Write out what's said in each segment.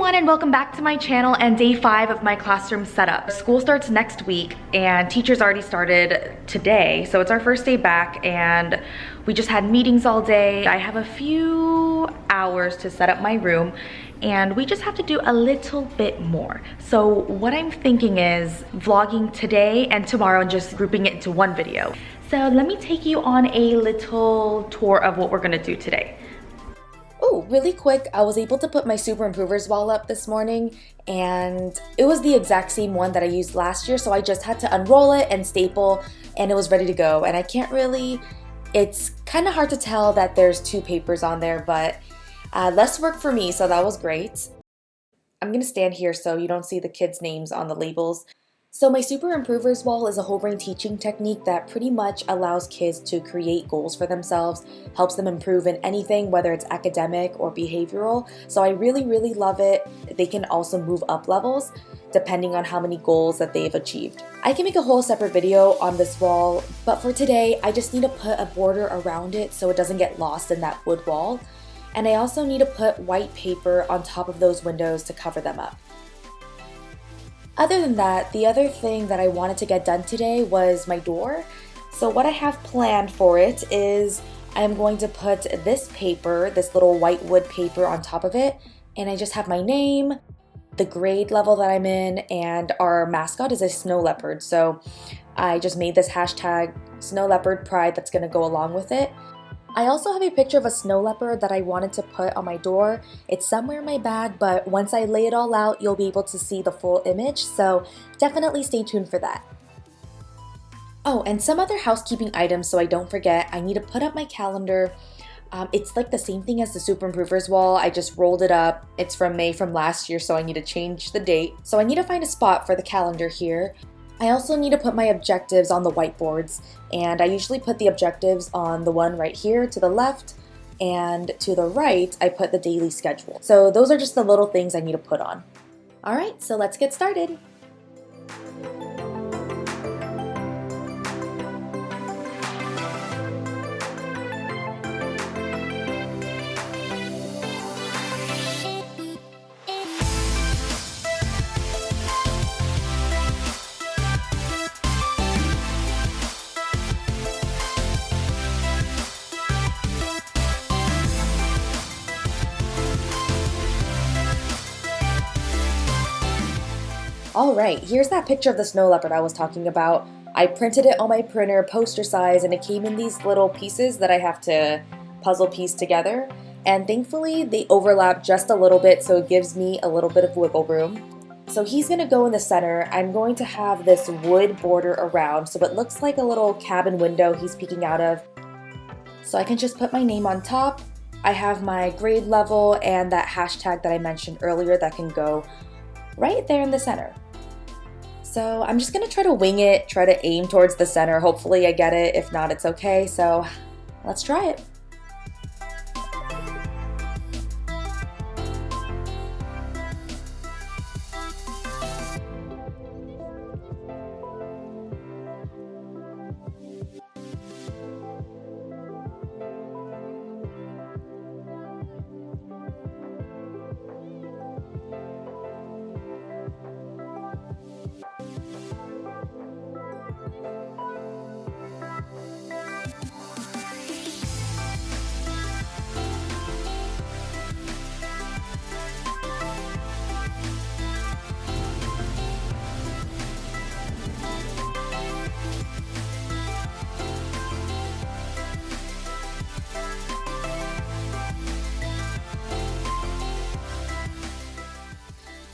everyone and welcome back to my channel and day 5 of my classroom setup. School starts next week and teachers already started today, so it's our first day back and we just had meetings all day. I have a few hours to set up my room and we just have to do a little bit more. So what I'm thinking is vlogging today and tomorrow and just grouping it into one video. So let me take you on a little tour of what we're gonna do today. Oh, really quick, I was able to put my Super Improvers wall up this morning and it was the exact same one that I used last year, so I just had to unroll it and staple and it was ready to go. And I can't really, it's kind of hard to tell that there's two papers on there, but less work for me, so that was great. I'm gonna stand here so you don't see the kids' names on the labels. So my Super Improvers wall is a whole brain teaching technique that pretty much allows kids to create goals for themselves, helps them improve in anything, whether it's academic or behavioral. So I really love it. They can also move up levels depending on how many goals that they've achieved. I can make a whole separate video on this wall, but for today, I just need to put a border around it so it doesn't get lost in that wood wall. And I also need to put white paper on top of those windows to cover them up. Other than that, the other thing that I wanted to get done today was my door. So what I have planned for it is I'm going to put this paper, this little white wood paper on top of it, and I just have my name, the grade level that I'm in, and our mascot is a snow leopard. So I just made this hashtag Snow Leopard Pride that's gonna go along with it. I also have a picture of a snow leopard that I wanted to put on my door. It's somewhere in my bag, but once I lay it all out, you'll be able to see the full image, so definitely stay tuned for that. Oh, and some other housekeeping items so I don't forget. I need to put up my calendar. It's like the same thing as the Super Improvers wall. I just rolled it up. It's from May from last year, so I need to change the date. So I need to find a spot for the calendar here. I also need to put my objectives on the whiteboards, and I usually put the objectives on the one right here to the left, and to the right I put the daily schedule. So those are just the little things I need to put on. Alright, so let's get started. Alright, here's that picture of the snow leopard I was talking about. I printed it on my printer poster size and it came in these little pieces that I have to puzzle piece together. And thankfully they overlap just a little bit, so it gives me a little bit of wiggle room. So he's going to go in the center. I'm going to have this wood border around so it looks like a little cabin window he's peeking out of. So I can just put my name on top. I have my grade level and that hashtag that I mentioned earlier that can go right there in the center. So I'm just gonna try to wing it, try to aim towards the center. Hopefully I get it. If not, it's okay. So let's try it.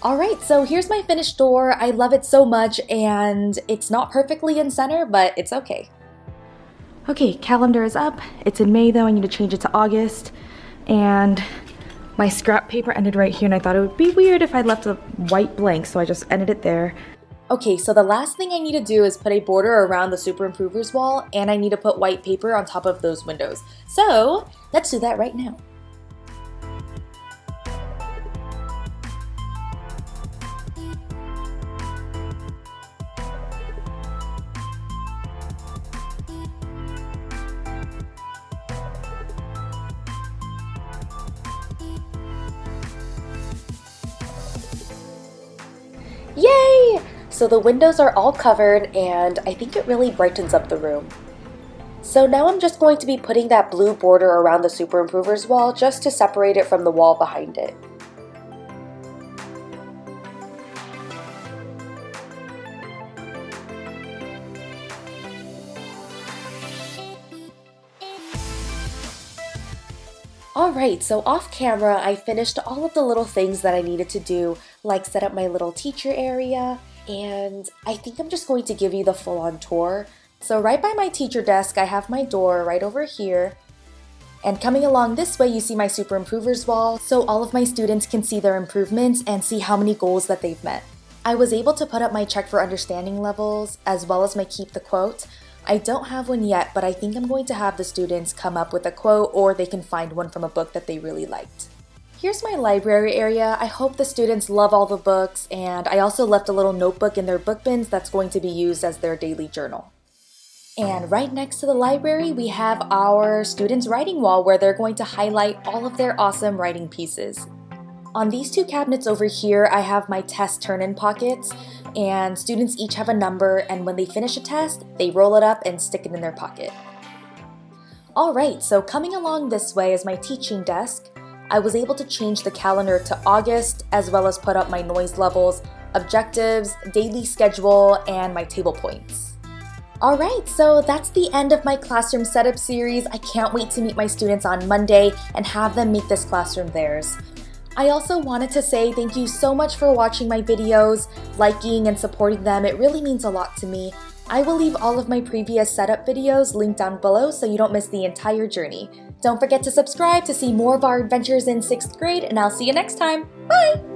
Alright, so here's my finished door. I love it so much and it's not perfectly in center, but it's okay. Okay, calendar is up. It's in May though, I need to change it to August. And my scrap paper ended right here and I thought it would be weird if I left a white blank, so I just ended it there. Okay, so the last thing I need to do is put a border around the Super Improvers wall and I need to put white paper on top of those windows. So let's do that right now. so the windows are all covered and I think it really brightens up the room. So now I'm just going to be putting that blue border around the Super Improvers wall just to separate it from the wall behind it. Alright, so off camera I finished all of the little things that I needed to do, like set up my little teacher area, and I think I'm just going to give you the full-on tour. So right by my teacher desk I have my door right over here, and coming along this way you see my Super Improvers wall, so all of my students can see their improvements and see how many goals that they've met. I was able to put up my check for understanding levels as well as my keep the quote. I don't have one yet, but I think I'm going to have the students come up with a quote or they can find one from a book that they really liked. Here's my library area. I hope the students love all the books, and I also left a little notebook in their book bins that's going to be used as their daily journal. And right next to the library, we have our students' writing wall where they're going to highlight all of their awesome writing pieces. On these two cabinets over here, I have my test turn-in pockets, and students each have a number, and when they finish a test, they roll it up and stick it in their pocket. Alright, so coming along this way is my teaching desk. I was able to change the calendar to August, as well as put up my noise levels, objectives, daily schedule, and my table points. Alright, so that's the end of my classroom setup series. I can't wait to meet my students on Monday and have them make this classroom theirs. I also wanted to say thank you so much for watching my videos, liking and supporting them. It really means a lot to me. I will leave all of my previous setup videos linked down below so you don't miss the entire journey. Don't forget to subscribe to see more of our adventures in 6th grade, and I'll see you next time. Bye!